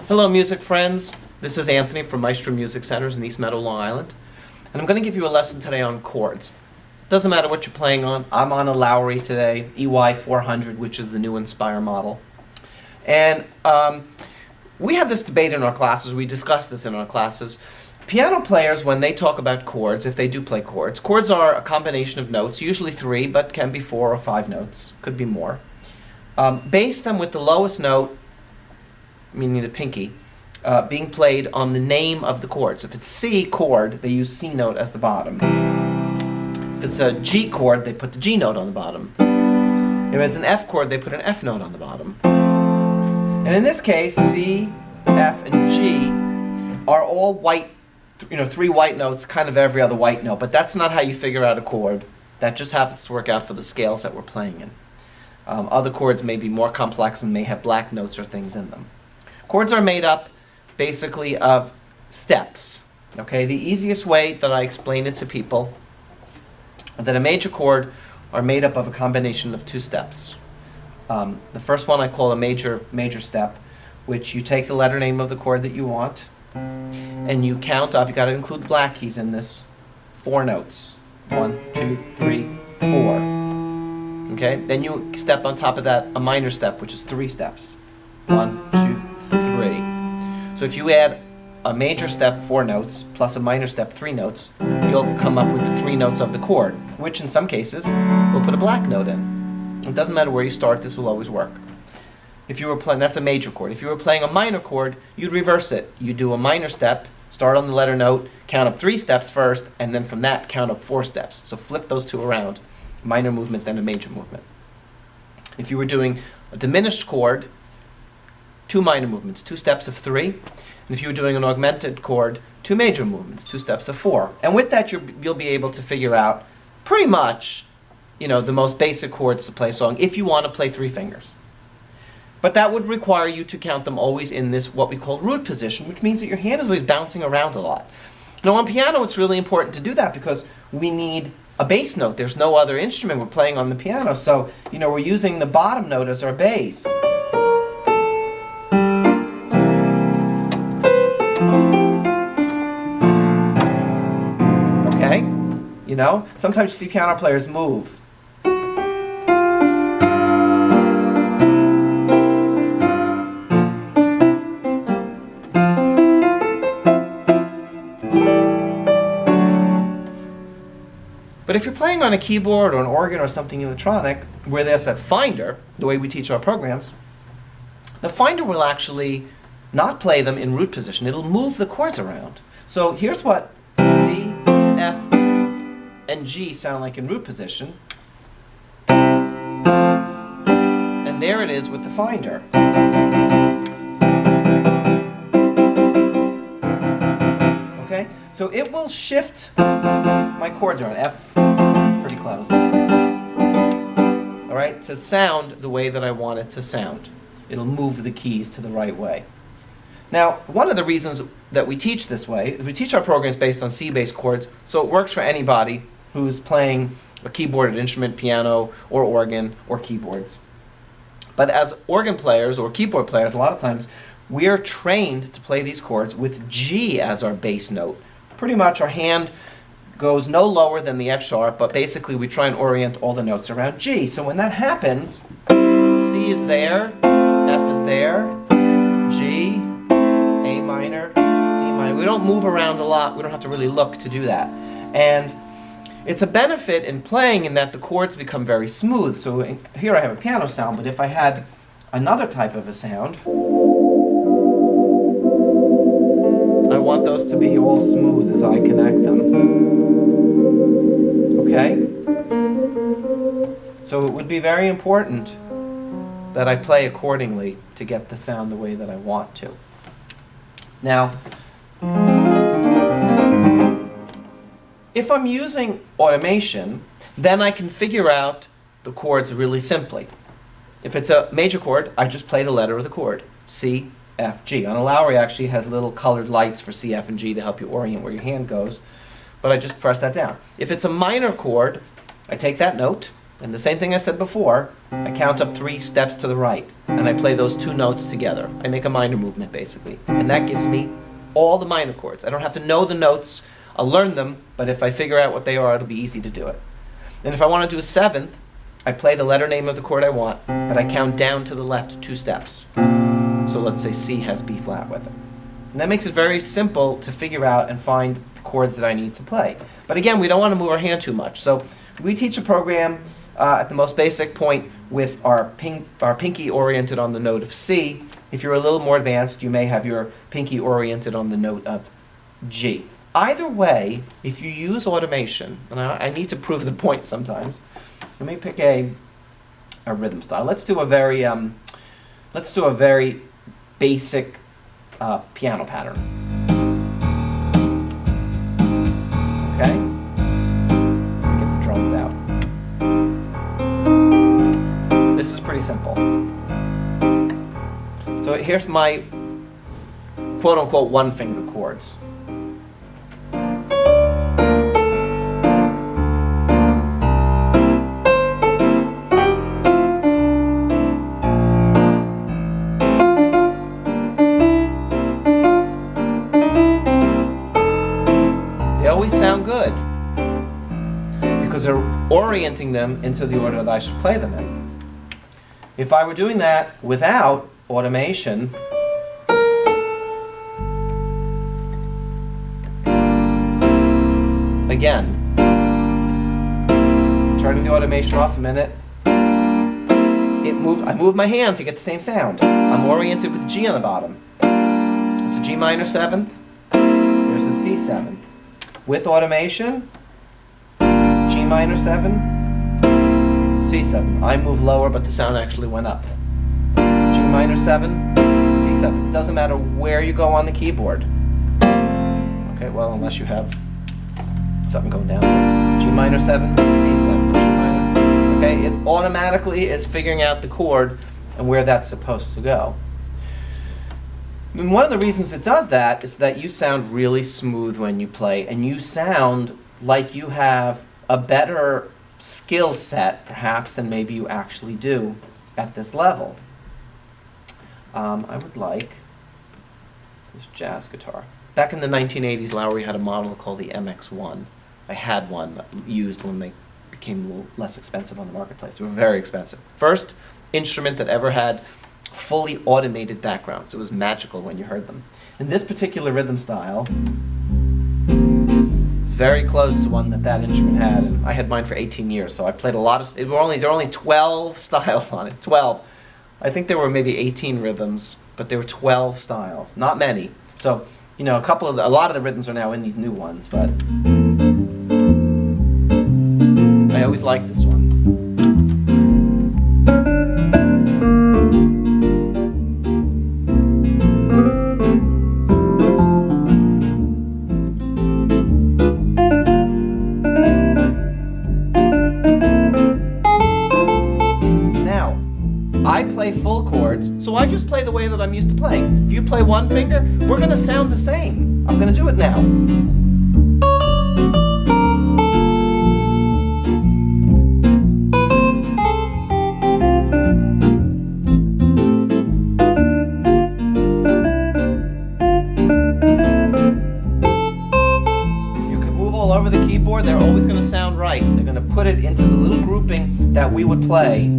Hello music friends, this is Anthony from Maestro Music Centers in East Meadow, Long Island. And I'm going to give you a lesson today on chords. Doesn't matter what you're playing on. I'm on a Lowrey today, EY 400, which is the new Inspire model. And we have this debate in our classes, we discuss this in our classes. Piano players, when they talk about chords, if they do play chords, chords are a combination of notes, usually 3, but can be 4 or 5 notes, could be more. Base them with the lowest note, meaning the pinky, being played on the name of the chord. So if it's C chord, they use C note as the bottom. If it's a G chord, they put the G note on the bottom. If it's an F chord, they put an F note on the bottom. And in this case, C, F, and G are all white, 3 white notes, kind of every other white note. But that's not how you figure out a chord. That just happens to work out for the scales that we're playing in. Other chords may be more complex and may have black notes or things in them. Chords are made up basically of steps. Okay, the easiest way that I explain it to people that a major chord are made up of a combination of 2 steps. The first one I call a major step, which you take the letter name of the chord that you want and you count up. You got to include black keys in this. 4 notes. 1, 2, 3, 4. Okay, then you step on top of that a minor step, which is 3 steps. 1, 2, 3. So if you add a major step 4 notes plus a minor step 3 notes, you'll come up with the 3 notes of the chord, which in some cases will put a black note in. It doesn't matter where you start, this will always work. If you were playing, that's a major chord. If you were playing a minor chord, you'd reverse it. You do a minor step, start on the letter note, count up 3 steps first, and then from that count up 4 steps. So flip those 2 around. Minor movement, then a major movement. If you were doing a diminished chord, 2 minor movements, 2 steps of 3. And if you were doing an augmented chord, 2 major movements, 2 steps of 4. And with that, you'll be able to figure out pretty much, the most basic chords to play a song if you want to play 3 fingers. But that would require you to count them always in this, what we call root position, which means that your hand is always bouncing around a lot. Now on piano, it's really important to do that because we need a bass note. There's no other instrument we're playing on the piano, so we're using the bottom note as our bass. Okay? Sometimes you see piano players move. But if you're playing on a keyboard or an organ or something electronic where there's a finder, the way we teach our programs, the finder will actually not play them in root position. It'll move the chords around. So here's what C, F, and G sound like in root position. And there it is with the finder. Okay? So it will shift my chords around. F, pretty close. Alright, to sound the way that I want it to sound. It'll move the keys to the right way. Now, one of the reasons that we teach this way is we teach our programs based on C-based chords, so it works for anybody who's playing a keyboarded instrument, piano, or organ, or keyboards. But as organ players or keyboard players, a lot of times, we're trained to play these chords with G as our bass note. Pretty much our hand goes no lower than the F sharp, but basically we try and orient all the notes around G. So when that happens, C is there, F is there, G, A minor, D minor. We don't move around a lot. We don't have to really look to do that. And it's a benefit in playing in that the chords become very smooth. So here I have a piano sound, but if I had another type of a sound, I want those to be all smooth as I connect them. Okay? So it would be very important that I play accordingly to get the sound the way that I want to. Now, if I'm using automation, then I can figure out the chords really simply. If it's a major chord, I just play the letter of the chord. C, F, G. On a Lowrey actually has little colored lights for C, F, and G to help you orient where your hand goes. But I just press that down. If it's a minor chord, I take that note, And the same thing I said before, I count up 3 steps to the right, and I play those 2 notes together. I make a minor movement, basically. And that gives me all the minor chords. I don't have to know the notes. I'll learn them, but if I figure out what they are, it'll be easy to do it. And if I want to do a 7th, I play the letter name of the chord I want, but I count down to the left 2 steps. So let's say C has B flat with it. And that makes it very simple to figure out and find chords that I need to play. But again, we don't want to move our hand too much. So we teach a program at the most basic point with our pinky oriented on the note of C. If you're a little more advanced, you may have your pinky oriented on the note of G. Either way, if you use automation, and I need to prove the point sometimes, let me pick a rhythm style. Let's do a very basic piano pattern. Okay? Get the drums out. This is pretty simple. So here's my quote-unquote one-finger chords. They always sound good because they're orienting them into the order that I should play them in. If I were doing that without automation, again, turning the automation off a minute, I move my hand to get the same sound. I'm oriented with G on the bottom. It's a G minor 7th, there's a C 7th. With automation, G minor 7, C 7. I move lower, but the sound actually went up. G minor 7, C 7. It doesn't matter where you go on the keyboard. Okay, well, unless you have something going down. G minor 7, C 7, G minor. Okay, it automatically is figuring out the chord and where that's supposed to go. And one of the reasons it does that is that you sound really smooth when you play, and you sound like you have a better skill set, perhaps, than maybe you actually do at this level. I would like this jazz guitar. Back in the 1980s, Lowrey had a model called the MX-1. I had one used when they became a little less expensive on the marketplace. They were very expensive. First instrument that ever had fully automated backgrounds. It was magical when you heard them. And this particular rhythm style is very close to one that instrument had, and I had mine for 18 years, so I played a lot of, there were only 12 styles on it, 12. I think there were maybe 18 rhythms, but there were 12 styles, not many. So, you know, a lot of the rhythms are now in these new ones, but I always liked this one. I play full chords, so I just play the way that I'm used to playing. If you play one finger, we're going to sound the same. I'm going to do it now. You can move all over the keyboard, they're always going to sound right. They're going to put it into the little grouping that we would play.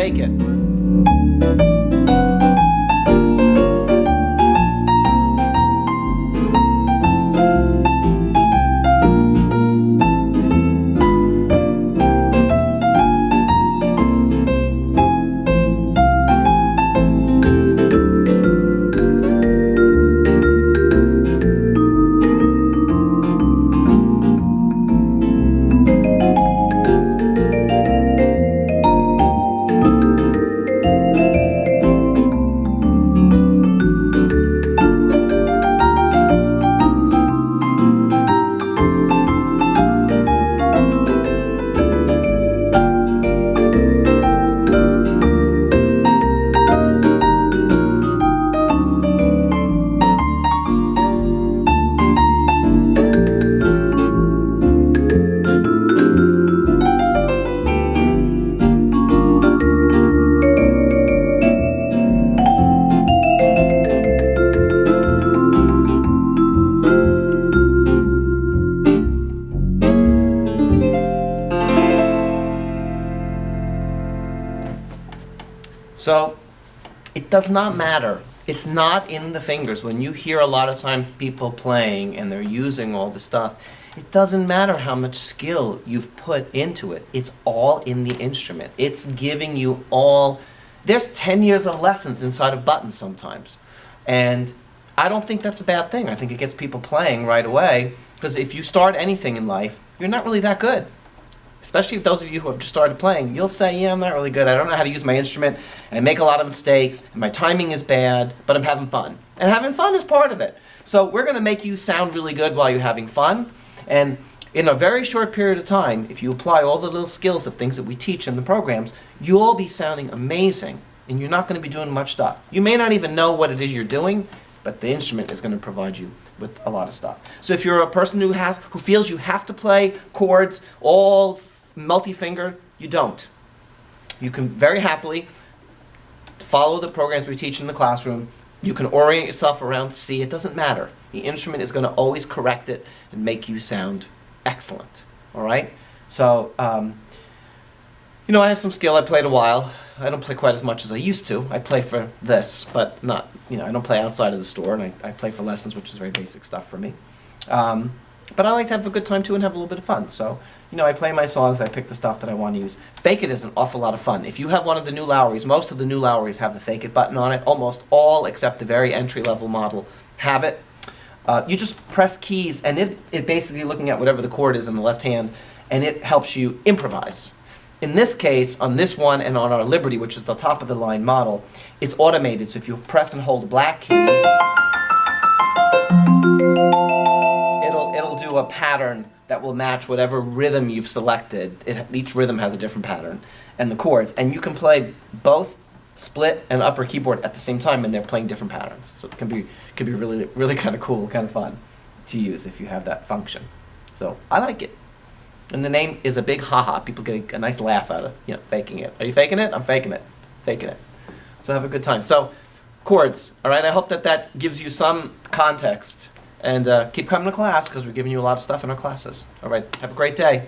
fake it. So it does not matter. It's not in the fingers. When you hear a lot of times people playing and they're using all the stuff, it doesn't matter how much skill you've put into it. It's all in the instrument. It's giving you all. There's 10 years of lessons inside of buttons sometimes. And I don't think that's a bad thing. I think it gets people playing right away. Because if you start anything in life, you're not really that good. Especially those of you who have just started playing, you'll say, yeah, I'm not really good. I don't know how to use my instrument. I make a lot of mistakes. And my timing is bad, but I'm having fun. And having fun is part of it. So we're going to make you sound really good while you're having fun. And in a very short period of time, if you apply all the little skills of things that we teach in the programs, you'll be sounding amazing. And you're not going to be doing much stuff. You may not even know what it is you're doing, but the instrument is going to provide you with a lot of stuff. So if you're a person who feels you have to play chords all multi-finger, you don't. You can very happily follow the programs we teach in the classroom. You can orient yourself around C. It doesn't matter. The instrument is going to always correct it and make you sound excellent. All right? So, you know, I have some skill. I played a while. I don't play quite as much as I used to. I play for this, but not, you know, I don't play outside of the store, and I play for lessons, which is very basic stuff for me. But I like to have a good time too and have a little bit of fun. So, you know, I play my songs, I pick the stuff that I want to use. Fake It is an awful lot of fun. If you have one of the new Lowreys, most of the new Lowreys have the Fake It button on it. Almost all, except the very entry-level model, have it. You just press keys, and it basically looking at whatever the chord is in the left hand, and it helps you improvise. In this case, on this one and on our Liberty, which is the top of the line model, it's automated. So if you press and hold the black key, it'll do a pattern that will match whatever rhythm you've selected. Each rhythm has a different pattern, and the chords. And you can play both split and upper keyboard at the same time, and they're playing different patterns. So it can be really, really kind of cool, kind of fun to use if you have that function. So I like it. And the name is a big ha-ha. People get a nice laugh out of, you know, faking it. Are you faking it? I'm faking it. Faking it. So have a good time. So, chords. All right, I hope that gives you some context. And keep coming to class because we're giving you a lot of stuff in our classes. All right, have a great day.